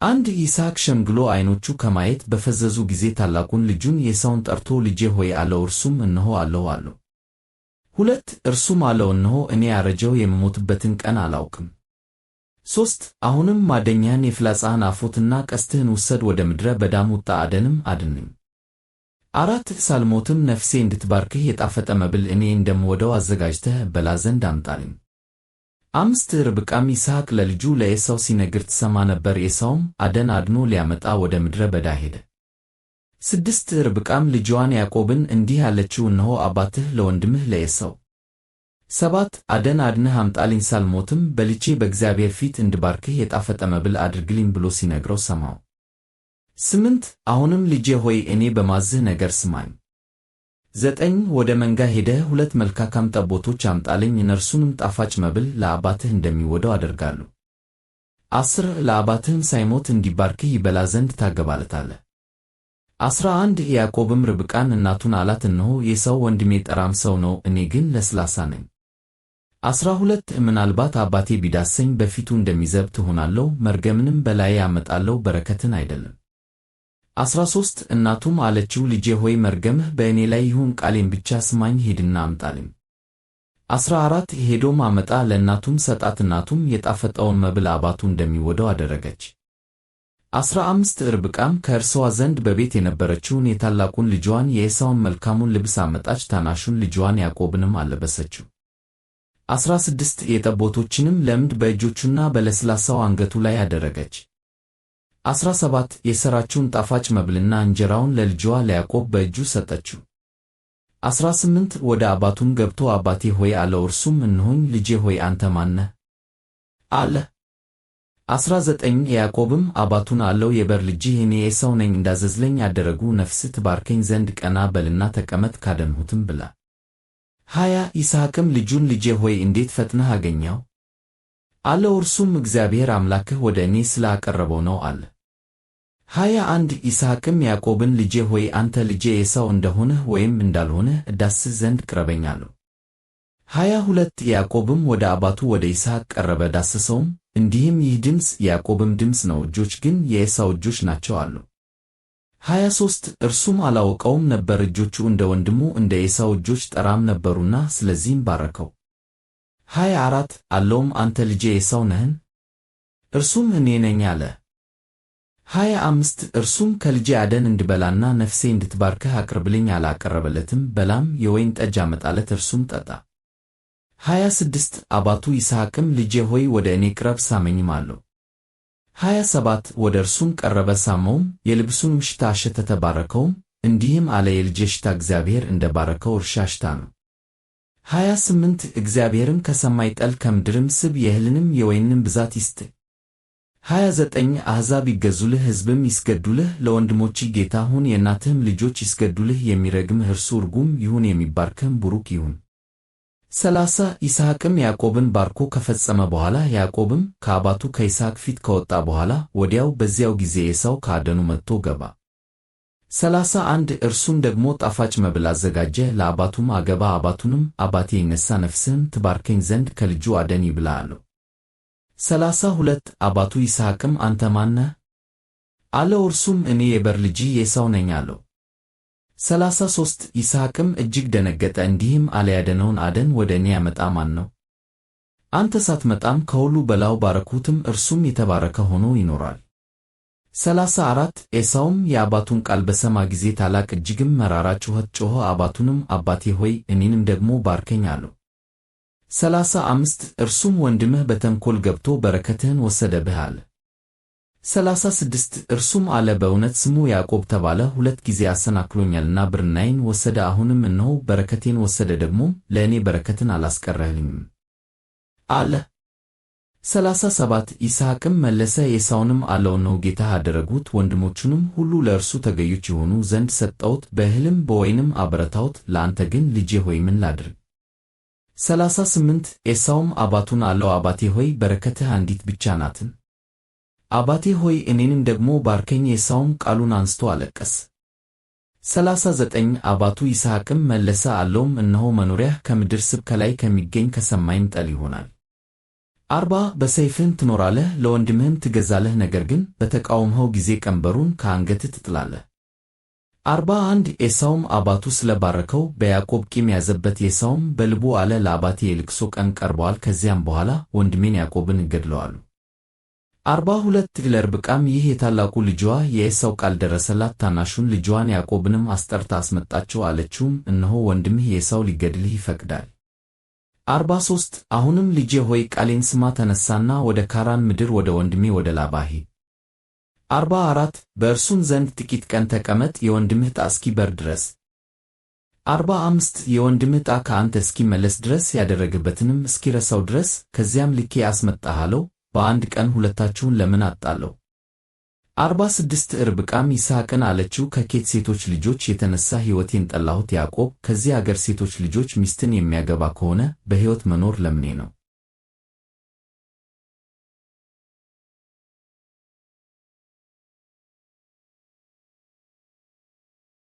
አንድ ይስሐቅ ሸምግሎ ዓይኖቹ ከማየት በፈዘዙ ጊዜ ታላቁን ልጁን ኤሳውን ጠርቶ ልጄ ሆይ አለው። እርሱም እነሆ አለው አለው። 2 እርሱም አለው እነሆ እኔ ያረጀው የምሞትበትን ቀን አላውቅም። 3 አሁንም ማደኛህን የፍላጻህን አፎትና ቀስትህን ውሰድ፣ ወደ ምድረ በዳም ውጣ፣ አደንም አድነኝ። 4 ሳልሞትም ነፍሴ እንድትባርክህ የጣፈጠ መብል እኔ እንደምወደው አዘጋጅተህ በላ ዘንድ አምጣልኝ። 5 ርብቃም ይስሐቅ ለልጁ ለኤሳው ሲነግር ትሰማ ነበር። ኤሳውም አደን አድኖ ሊያመጣ ወደ ምድረ በዳ ሄደ። 6 ርብቃም ልጅዋን ያዕቆብን እንዲህ አለችው፣ እነሆ አባትህ ለወንድምህ ለኤሳው። 7 አደን አድነህ አምጣልኝ፣ ሳልሞትም በልቼ በእግዚአብሔር ፊት እንድባርክህ የጣፈጠ መብል አድርግልኝ ብሎ ሲነግረው ሰማው። 8 አሁንም ልጄ ሆይ እኔ በማዝህ ነገር ስማኝ። 9 ወደ መንጋ ሄደህ 2 መልካካም ጠቦቶች አምጣልኝ፣ እነርሱንም ጣፋጭ መብል ለአባትህ እንደሚወደው አደርጋለሁ። 10 ለአባትህም ሳይሞት እንዲባርክህ ይበላ ዘንድ ታገባለታለህ። 11 ያዕቆብም ርብቃን እናቱን አላት፣ እነሆ ኤሳው ወንድሜ ጠራም ሰው ነው፣ እኔ ግን ለስላሳ ነኝ። 12 ምናልባት አባቴ ቢዳሰኝ በፊቱ እንደሚዘብት እሆናለሁ፣ መርገምንም በላዬ አመጣለሁ፣ በረከትን አይደለም። 13 እናቱም አለችው፣ ልጄ ሆይ መርገምህ በእኔ ላይ ይሁን፣ ቃሌን ብቻ ስማኝ፣ ሂድና አምጣልኝ። 14 ሄዶም አመጣ፣ ለእናቱም ሰጣት፣ እናቱም የጣፈጠውን መብል አባቱ እንደሚወደው አደረገች። 15 ርብቃም ከእርስዋ ዘንድ በቤት የነበረችውን የታላቁን ልጇን የኤሳውን መልካሙን ልብስ አመጣች፣ ታናሹን ልጇን ያዕቆብንም አለበሰችው። 16 የጠቦቶችንም ለምድ በእጆቹና በለስላሳው አንገቱ ላይ አደረገች። 17 የሠራችውን ጣፋጭ መብልና እንጀራውን ለልጅዋ ለያዕቆብ በእጁ ሰጠችው። 18 ወደ አባቱም ገብቶ አባቴ ሆይ አለው። እርሱም እነሆኝ ልጄ ሆይ አንተ ማን ነህ አለ። 19 ያዕቆብም አባቱን አለው፣ የበር ልጅህ እኔ ኤሳው ነኝ፣ እንዳዘዝለኝ አደረጉ፣ ነፍስህ ትባርከኝ ዘንድ ቀና በልና ተቀመጥ፣ ካደንሁትም ብላ። 20 ይስሐቅም ልጁን ልጄ ሆይ እንዴት ፈጥነህ አገኘኸው አለው። እርሱም እግዚአብሔር አምላክህ ወደ እኔ ስለ አቀረበው ነው አለ። 21 ይስሐቅም ያዕቆብን ልጄ ሆይ አንተ ልጄ ኤሳው እንደሆንህ ወይም እንዳልሆንህ እዳስስ ዘንድ ቅረበኝ አለው። 22 ያዕቆብም ወደ አባቱ ወደ ይስሐቅ ቀረበ፣ ዳሰሰውም፣ እንዲህም ይህ ድምፅ የያዕቆብም ድምፅ ነው፣ እጆች ግን የኤሳው እጆች ናቸው አለው። 23 እርሱም አላወቀውም ነበር፣ እጆቹ እንደ ወንድሙ እንደ ኤሳው እጆች ጠራም ነበሩና፣ ስለዚህም ባረከው። 24 አለውም፣ አንተ ልጄ ኤሳው ነህን? እርሱም እኔ ነኝ አለ። 25 እርሱም ከልጄ አደን እንድበላና ነፍሴ እንድትባርክህ አቅርብልኝ አለ። አቀረበለትም፣ በላም፣ የወይን ጠጅ አመጣለት፣ እርሱም ጠጣ። 26 አባቱ ይስሐቅም ልጄ ሆይ ወደ እኔ ቅረብ ሳመኝም አለው። 27 ወደ እርሱም ቀረበ፣ ሳመውም፣ የልብሱንም ሽታ አሸተተ፣ ባረከውም፣ እንዲህም አለ፣ የልጄ ሽታ እግዚአብሔር እንደ ባረከው እርሻ ሽታ ነው። 28 እግዚአብሔርም ከሰማይ ጠል ከምድርም ስብ የእህልንም የወይንንም ብዛት ይስጥህ። 29 አሕዛብ ይገዙልህ፣ ሕዝብም ይስገዱልህ፣ ለወንድሞችህ ጌታ ሁን፣ የእናትህም ልጆች ይስገዱልህ፣ የሚረግምህ እርሱ ርጉም ይሁን፣ የሚባርክህም ቡሩክ ይሁን። 30 ይስሐቅም ያዕቆብን ባርኮ ከፈጸመ በኋላ ያዕቆብም ከአባቱ ከይስሐቅ ፊት ከወጣ በኋላ ወዲያው በዚያው ጊዜ ኤሳው ከአደኑ መጥቶ ገባ። 31 እርሱም ደግሞ ጣፋጭ መብል አዘጋጀ፣ ለአባቱም አገባ። አባቱንም አባቴ ይነሣ፣ ነፍስህም ትባርከኝ ዘንድ ከልጁ አደን ይብላ አለው። 32 አባቱ ይስሐቅም አንተ ማን ነህ አለው። እርሱም እኔ የበር ልጅህ ኤሳው ነኝ አለው። 33 ይስሐቅም እጅግ ደነገጠ፣ እንዲህም አለ፣ ያደነውን አደን ወደ እኔ ያመጣ ማን ነው? አንተ ሳትመጣም ከሁሉ በላው ባረኩትም፣ እርሱም የተባረከ ሆኖ ይኖራል። 34 ኤሳውም የአባቱን ቃል በሰማ ጊዜ ታላቅ እጅግም መራራ ጩኸት ጮኸ፣ አባቱንም አባቴ ሆይ እኔንም ደግሞ ባርከኝ አለው። 35 እርሱም ወንድምህ በተንኰል ገብቶ በረከትህን ወሰደብህ አለ። 36 እርሱም አለ፣ በእውነት ስሙ ያዕቆብ ተባለ፣ 2 ጊዜ አሰናክሎኛልና ብርናዬን ወሰደ፣ አሁንም እነሆ በረከቴን ወሰደ፣ ደግሞም ለእኔ በረከትን አላስቀረህልኝም አለ። 37 ይስሐቅም መለሰ ኤሳውንም አለው፣ እነሆ ጌታህ አደረጉት፣ ወንድሞቹንም ሁሉ ለእርሱ ተገዮች ይሆኑ ዘንድ ሰጠሁት፣ በእህልም በወይንም አበረታሁት፣ ለአንተ ግን ልጄ ሆይ ምን ላድርግ? 38 ኤሳውም አባቱን አለው፣ አባቴ ሆይ በረከትህ አንዲት ብቻ ናትን? አባቴ ሆይ እኔንም ደግሞ ባርከኝ። ኤሳውም ቃሉን አንስቶ አለቀሰ። 39 አባቱ ይስሐቅም መለሰ አለውም፣ እነሆ መኖሪያህ ከምድር ስብ ከላይ ከሚገኝ ከሰማይም ጠል ይሆናል። 40 በሰይፍህም ትኖራለህ፣ ለወንድምህም ትገዛለህ፣ ነገር ግን በተቃወምኸው ጊዜ ቀንበሩን ከአንገትህ ትጥላለህ። 41 ኤሳውም አባቱ ስለ ባረከው በያዕቆብ ቂም ያዘበት። ኤሳውም በልቡ አለ፣ ለአባቴ የልቅሶ ቀን ቀርቦአል፣ ከዚያም በኋላ ወንድሜን ያዕቆብን እገድለዋለሁ። 42 ለርብቃም ይህ የታላቁ ልጅዋ የኤሳው ቃል ደረሰላት። ታናሹን ልጅዋን ያዕቆብንም አስጠርታ አስመጣችው፣ አለችውም እነሆ ወንድምህ ኤሳው ሊገድልህ ይፈቅዳል። 43 አሁንም ልጄ ሆይ ቃሌን ስማ፣ ተነሳና ወደ ካራን ምድር ወደ ወንድሜ ወደ ላባ ሂድ። 44 በእርሱም ዘንድ ጥቂት ቀን ተቀመጥ፣ የወንድምህ ዕጣ እስኪበርድ ድረስ። 45 የወንድምህ ዕጣ ከአንተ እስኪመለስ ድረስ ያደረግበትንም እስኪረሳው ድረስ ከዚያም ልኬ አስመጣሃለሁ። በአንድ ቀን ሁለታችሁን ለምን አጣለሁ? 46 ርብቃም ይስሐቅን አለችው፣ ከኬት ሴቶች ልጆች የተነሣ ሕይወቴን ጠላሁት። ያዕቆብ ከዚህ አገር ሴቶች ልጆች ሚስትን የሚያገባ ከሆነ በሕይወት መኖር ለምኔ ነው?